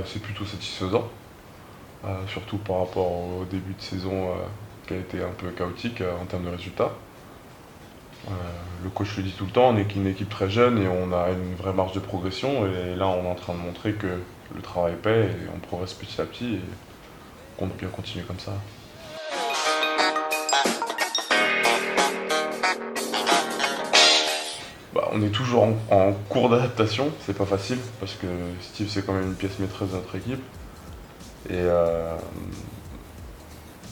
C'est plutôt satisfaisant, surtout par rapport au début de saison qui a été un peu chaotique en termes de résultats. Euh, le coach le dit tout le temps, on est une équipe très jeune et on a une vraie marge de progression. Et là, on est en train de montrer que le travail paie et on progresse petit à petit et qu'on doit bien continuer comme ça. On est toujours en cours d'adaptation, c'est pas facile parce que Steve c'est quand même une pièce maîtresse de notre équipe. Et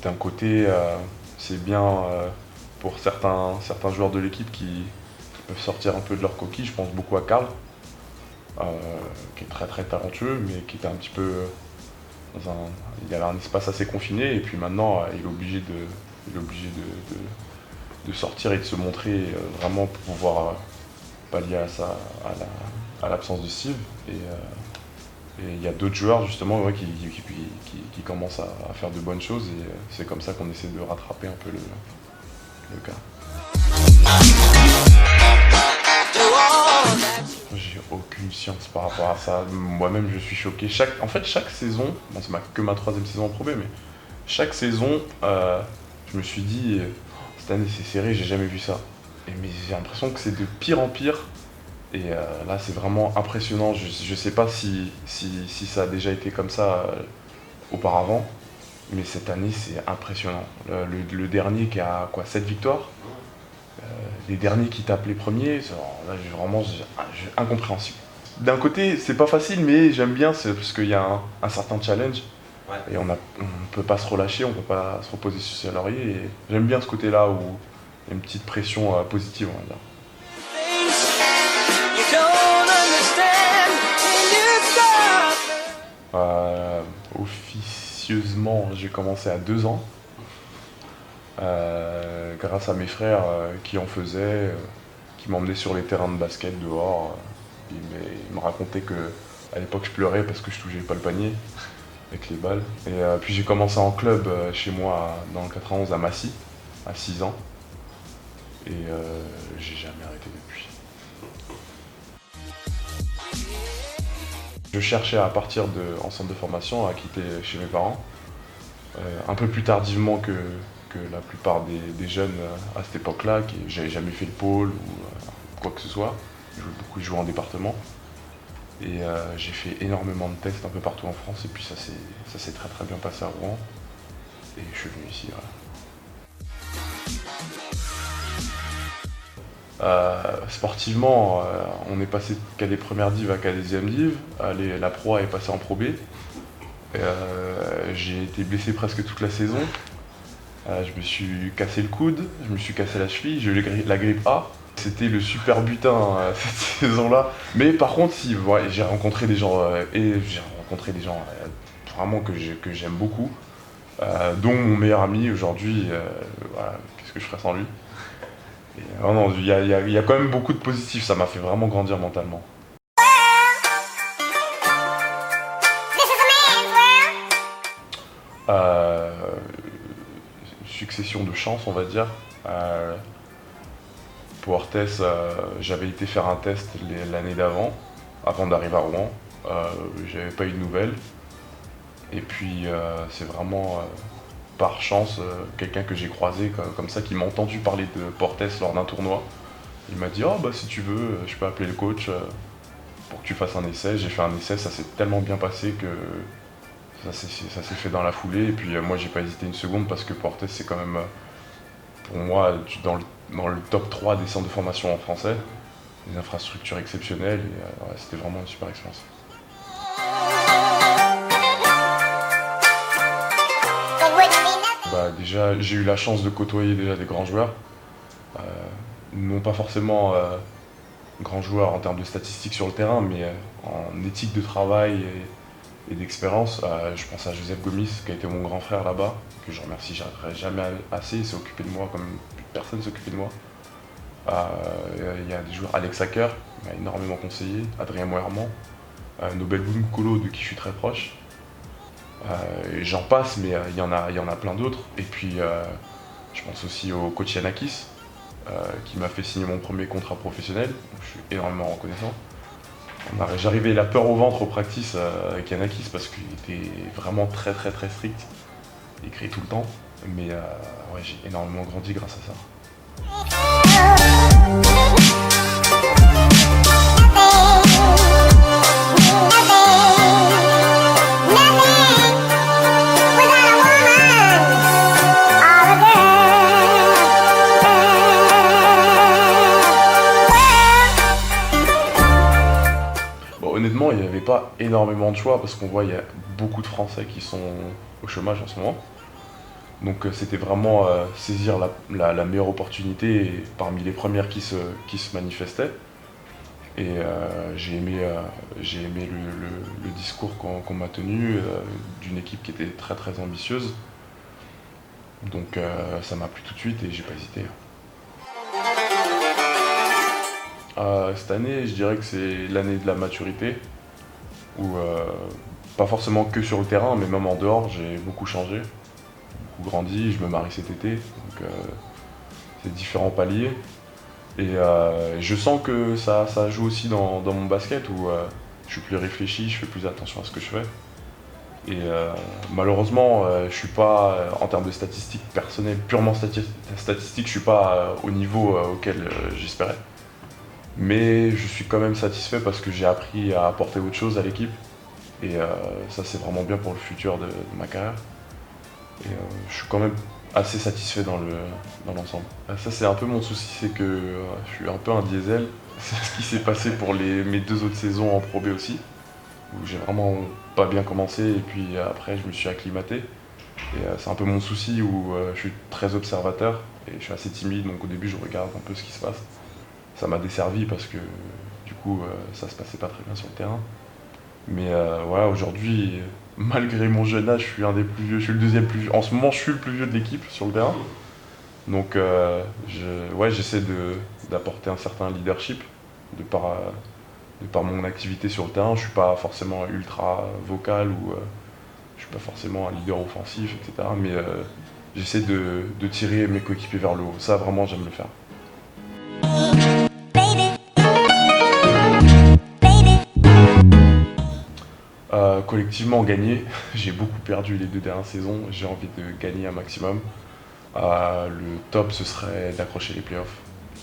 d'un côté, c'est bien pour certains joueurs de l'équipe qui peuvent sortir un peu de leur coquille. Je pense beaucoup à Karl, euh, qui est très très talentueux, mais qui était un petit peu dans un, il avait un espace assez confiné. Et puis maintenant, il est obligé de sortir et de se montrer vraiment pour pouvoir pallier à l'absence de Steve. Et il y a d'autres joueurs justement ouais, qui commencent à faire de bonnes choses et c'est comme ça qu'on essaie de rattraper un peu le cas. J'ai aucune science par rapport à ça. Moi-même, je suis choqué. Chaque saison, bon, que ma troisième saison en Pro B, mais chaque saison, je me suis dit, cette année c'est serré, j'ai jamais vu ça. Mais j'ai l'impression que c'est de pire en pire. Et là, c'est vraiment impressionnant. Je sais pas si ça a déjà été comme ça auparavant, mais cette année, c'est impressionnant. Le dernier qui a quoi, 7 victoires, les derniers qui tapent les premiers, là, vraiment incompréhensible. D'un côté, c'est pas facile, mais j'aime bien parce qu'il y a un certain challenge. Ouais. Et on peut pas se relâcher, on peut pas se reposer sur ses lauriers. Et j'aime bien ce côté-là où il y a une petite pression positive, on va dire. Officieusement, j'ai commencé à 2 ans, grâce à mes frères qui en faisaient, qui m'emmenaient sur les terrains de basket dehors. Ils me racontaient que à l'époque je pleurais parce que je touchais pas le panier avec les balles. Et puis j'ai commencé en club chez moi dans le 91 à Massy, à 6 ans. Et j'ai jamais arrêté depuis. Je cherchais à partir en centre de formation à quitter chez mes parents, un peu plus tardivement que la plupart des jeunes à cette époque-là, qui j'avais jamais fait le pôle ou quoi que ce soit. Je jouais en département. Et j'ai fait énormément de tests un peu partout en France et puis ça s'est très très bien passé à Rouen. Et je suis venu ici. Voilà. Sportivement, on est passé qu'à des premières div à qu'à des deuxièmes div. La Pro A est passée en Pro B. J'ai été blessé presque toute la saison. Je me suis cassé le coude, je me suis cassé la cheville, j'ai eu la grippe A. C'était le super butin cette saison-là. Mais par contre, si, ouais, j'ai rencontré des gens vraiment que j'aime beaucoup, dont mon meilleur ami aujourd'hui. Voilà, qu'est-ce que je ferais sans lui? Et, oh non, il y a quand même beaucoup de positifs. Ça m'a fait vraiment grandir mentalement. Euh, Succession de chance, on va dire. Pour Orthez, j'avais été faire un test l'année d'avant, avant d'arriver à Rouen. J'avais pas eu de nouvelles. Et puis c'est vraiment par chance quelqu'un que j'ai croisé comme ça qui m'a entendu parler de Portes lors d'un tournoi. Il m'a dit oh bah si tu veux, je peux appeler le coach pour que tu fasses un essai. J'ai fait un essai, ça s'est tellement bien passé que ça s'est fait dans la foulée. Et puis moi j'ai pas hésité une seconde parce que Portes c'est quand même pour moi dans le top 3 des centres de formation en français. Des infrastructures exceptionnelles et ouais, c'était vraiment une super expérience. Déjà, j'ai eu la chance de côtoyer déjà des grands joueurs. Euh, non pas forcément grands joueurs en termes de statistiques sur le terrain, mais en éthique de travail et d'expérience. Je pense à Joseph Gomis, qui a été mon grand frère là-bas, que je remercie jamais assez. Il s'est occupé de moi comme personne ne s'occupait de moi. Il y a des joueurs, Alex Hacker, qui m'a énormément conseillé, Adrien Moerman, Nobel Boumkolo, de qui je suis très proche. Et j'en passe, mais il y en a plein d'autres. Et puis, je pense aussi au coach Yanakis, qui m'a fait signer mon premier contrat professionnel. Donc, je suis énormément reconnaissant. J'arrivais la peur au ventre au practice avec Yanakis parce qu'il était vraiment très très très strict. Il criait tout le temps. Mais ouais, j'ai énormément grandi grâce à ça. Bon, honnêtement, il n'y avait pas énormément de choix parce qu'on voit il y a beaucoup de Français qui sont au chômage en ce moment. Donc c'était vraiment saisir la meilleure opportunité parmi les premières qui se manifestaient. Et j'ai aimé le discours qu'on m'a tenu d'une équipe qui était très très ambitieuse. Donc ça m'a plu tout de suite et j'ai pas hésité. Cette année, je dirais que c'est l'année de la maturité, où pas forcément que sur le terrain, mais même en dehors, j'ai beaucoup changé, beaucoup grandi. Je me marie cet été, donc c'est différents paliers. Et je sens que ça joue aussi dans mon basket, où je suis plus réfléchi, je fais plus attention à ce que je fais. Et malheureusement, je suis pas, en termes de statistiques personnelles, purement statistiques, je suis pas au niveau auquel j'espérais. Mais je suis quand même satisfait parce que j'ai appris à apporter autre chose à l'équipe. Et ça, c'est vraiment bien pour le futur de ma carrière. Et je suis quand même assez satisfait dans l'ensemble. Ça, c'est un peu mon souci, c'est que je suis un peu un diesel. C'est ce qui s'est passé pour mes 2 autres saisons en Pro B aussi, où j'ai vraiment pas bien commencé et puis après je me suis acclimaté. Et c'est un peu mon souci où je suis très observateur et je suis assez timide, donc au début je regarde un peu ce qui se passe. Ça m'a desservi parce que du coup ça se passait pas très bien sur le terrain. Mais voilà, aujourd'hui, malgré mon jeune âge, je suis un des plus vieux, je suis le deuxième plus vieux. En ce moment, je suis le plus vieux de l'équipe sur le terrain. Donc ouais, j'essaie d'apporter un certain leadership de par mon activité sur le terrain. Je suis pas forcément ultra vocal ou je suis pas forcément un leader offensif, etc. Mais j'essaie de tirer mes coéquipiers vers le haut. Ça, vraiment, j'aime le faire. Collectivement gagner, j'ai beaucoup perdu les 2 dernières saisons, j'ai envie de gagner un maximum. Le top ce serait d'accrocher les playoffs,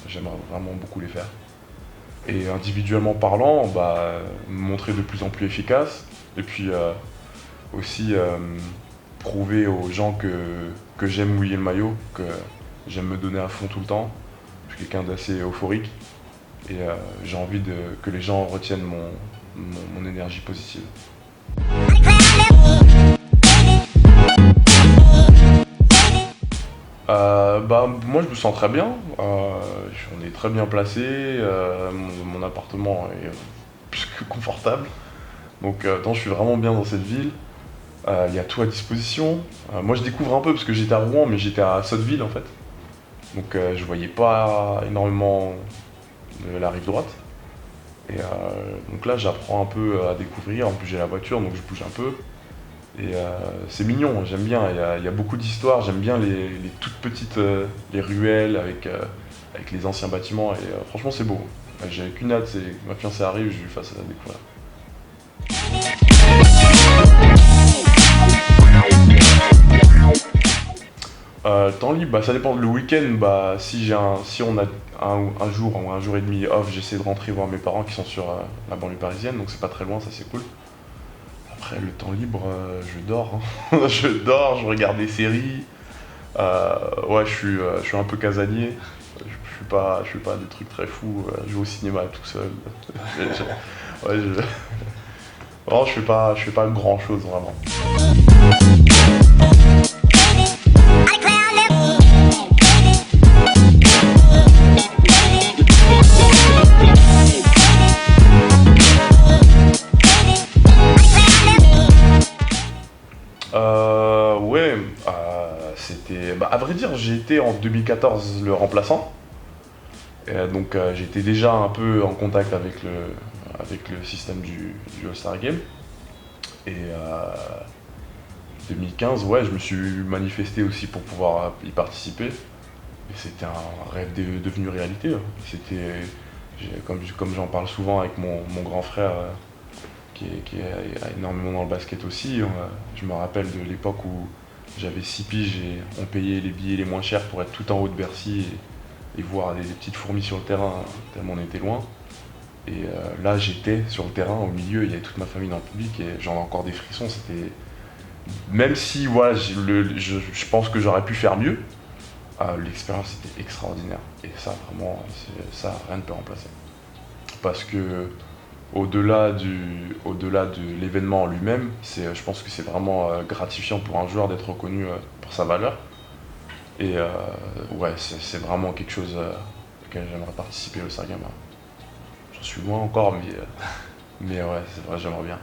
j'aimerais vraiment beaucoup les faire. Et individuellement parlant, bah, me montrer de plus en plus efficace et puis aussi prouver aux gens que j'aime mouiller le maillot, que j'aime me donner à fond tout le temps. Je suis quelqu'un d'assez euphorique et j'ai envie que les gens retiennent mon énergie positive. Bah, moi je me sens très bien, on est très bien placé, mon appartement est plus que confortable, donc non, je suis vraiment bien dans cette ville, il y a tout à disposition. Moi je découvre un peu parce que j'étais à Rouen mais j'étais à Sotteville en fait, donc je voyais pas énormément de la rive droite. Et donc là j'apprends un peu à découvrir, en plus j'ai la voiture donc je bouge un peu. Et c'est mignon, j'aime bien, il y a beaucoup d'histoires, j'aime bien les toutes petites les ruelles avec les anciens bâtiments et franchement c'est beau. J'ai qu'une hâte, c'est que ma fiancée arrive, je lui fasse la découvrir. Temps libre, bah, ça dépend. Le week-end, bah, si on a un jour ou un jour et demi off, j'essaie de rentrer voir mes parents qui sont sur la banlieue parisienne, donc c'est pas très loin, ça c'est cool. Après, le temps libre, je dors, hein. Je dors, je regarde des séries. Ouais, je suis un peu casanier. Je fais pas des trucs très fous. Je vais au cinéma tout seul. Ouais, vraiment, je fais pas grand chose vraiment. Ouais, c'était. Bah, à vrai dire, j'ai été en 2014 le remplaçant. Et, donc j'étais déjà un peu en contact avec le système du All-Star Game. Et 2015, ouais, je me suis manifesté aussi pour pouvoir y participer. Et c'était un rêve devenu réalité, hein. Comme j'en parle souvent avec mon grand frère, qui est énormément dans le basket aussi, je me rappelle de l'époque où j'avais 6 piges et on payait les billets les moins chers pour être tout en haut de Bercy et voir les petites fourmis sur le terrain, tellement on était loin. Et là, j'étais sur le terrain, au milieu, il y avait toute ma famille dans le public et j'en ai encore des frissons. C'était... Même si voilà, je pense que j'aurais pu faire mieux, l'expérience était extraordinaire. Et ça, vraiment, ça, rien ne peut remplacer. Parce que au-delà de l'événement en lui-même, je pense que c'est vraiment gratifiant pour un joueur d'être reconnu pour sa valeur. Et ouais, c'est vraiment quelque chose auquel j'aimerais participer au Sargama. J'en suis loin encore, mais ouais, c'est vrai, j'aimerais bien.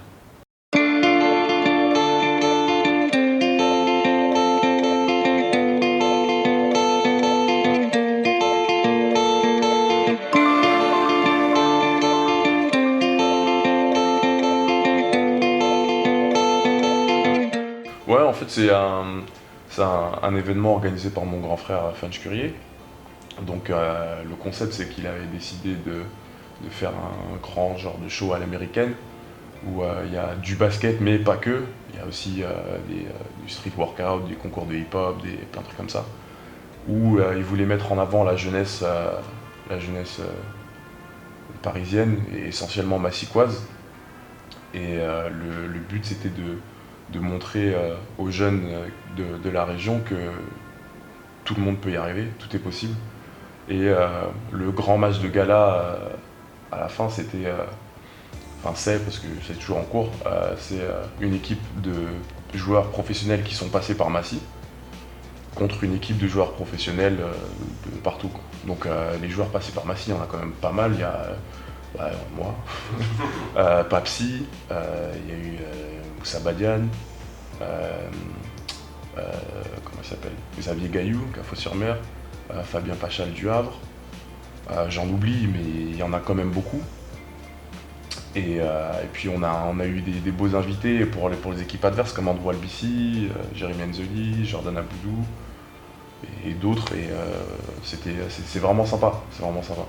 Ouais, en fait, c'est un événement organisé par mon grand frère Funch Currier. Donc, le concept, c'est qu'il avait décidé de faire un grand genre de show à l'américaine où il y a du basket, mais pas que. Il y a aussi du street workout, des concours de hip-hop, plein de trucs comme ça. Où il voulait mettre en avant la jeunesse parisienne et essentiellement massicoise. Et le but, c'était de montrer aux jeunes de la région que tout le monde peut y arriver, tout est possible. Et le grand match de gala à la fin, c'était, enfin c'est parce que c'est toujours en cours, c'est une équipe de joueurs professionnels qui sont passés par Massy contre une équipe de joueurs professionnels de partout, quoi. Donc les joueurs passés par Massy, il y en a quand même pas mal. Il y a moi, Papsi, il y a eu Moussa Badian, comment il s'appelle, Xavier Gaillou, Cafos-sur-Mer, Fabien Pachal du Havre. J'en oublie, mais il y en a quand même beaucoup. Et puis on a eu des beaux invités pour les équipes adverses comme Andrew Albici, Jérémy Enzeli, Jordan Aboudou et d'autres. Et c'est vraiment sympa, c'est vraiment sympa.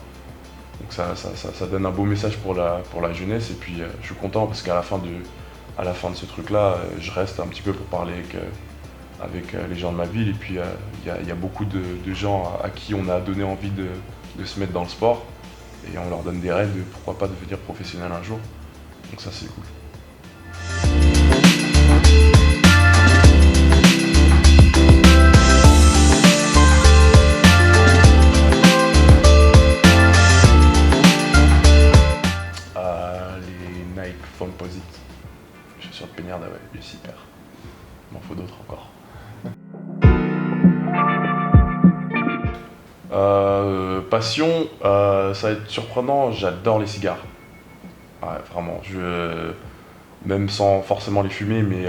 Donc ça donne un beau message pour la jeunesse. Et puis je suis content parce qu'à la fin de ce truc-là, je reste un petit peu pour parler avec les gens de ma ville. Et puis il y a beaucoup de gens à qui on a donné envie de se mettre dans le sport. Et on leur donne des rêves de pourquoi pas devenir professionnel un jour. Donc ça c'est cool. Les Nike Foamposite. Chaussures de peignard, ouais, les super. Il m'en faut d'autres encore. Passion, ça va être surprenant, j'adore les cigares. Ouais, vraiment, même sans forcément les fumer, mais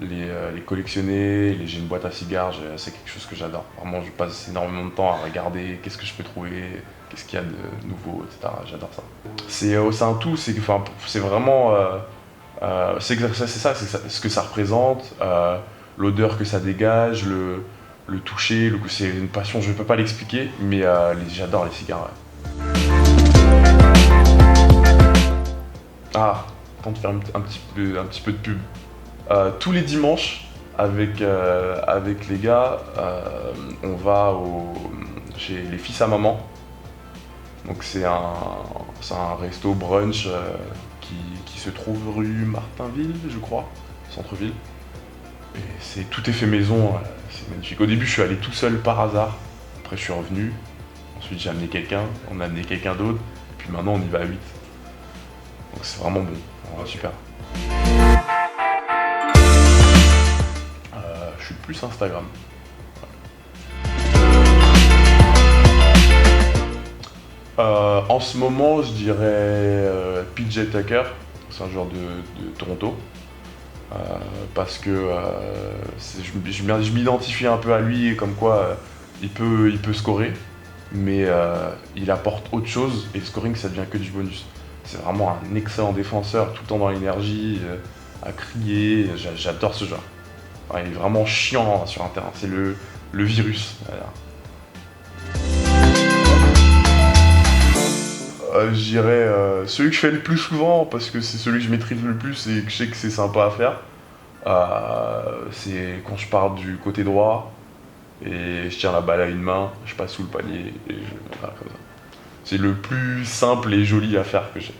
les collectionner, j'ai une boîte à cigares, c'est quelque chose que j'adore. Vraiment, je passe énormément de temps à regarder qu'est-ce que je peux trouver, qu'est-ce qu'il y a de nouveau, etc. J'adore ça. C'est un tout, c'est vraiment... c'est ça, ce que ça représente, l'odeur que ça dégage, le toucher, c'est une passion, je ne peux pas l'expliquer, mais j'adore les cigares. Ouais. Ah, temps de faire un petit peu de pub. Tous les dimanches, avec les gars, on va chez les Fils à Maman. Donc c'est un resto brunch qui se trouve rue Martinville, je crois, centre-ville. Et tout est fait maison, c'est magnifique. Au début, je suis allé tout seul par hasard. Après, je suis revenu. Ensuite, j'ai amené quelqu'un. On a amené quelqu'un d'autre. Et puis maintenant, on y va à 8. Donc c'est vraiment bon. Vraiment super. Je suis plus Instagram. En ce moment, je dirais PJ Tucker. C'est un joueur de Toronto. Parce que je m'identifie un peu à lui, comme quoi il peut scorer, mais il apporte autre chose et le scoring ça devient que du bonus. C'est vraiment un excellent défenseur, tout le temps dans l'énergie, à crier, j'adore ce joueur. Ouais, il est vraiment chiant sur un terrain, c'est le virus. Voilà. je dirais celui que je fais le plus souvent, parce que c'est celui que je maîtrise le plus et que je sais que c'est sympa à faire. C'est quand je pars du côté droit et je tiens la balle à une main, je passe sous le panier et je voilà, comme ça. C'est le plus simple et joli à faire que j'ai.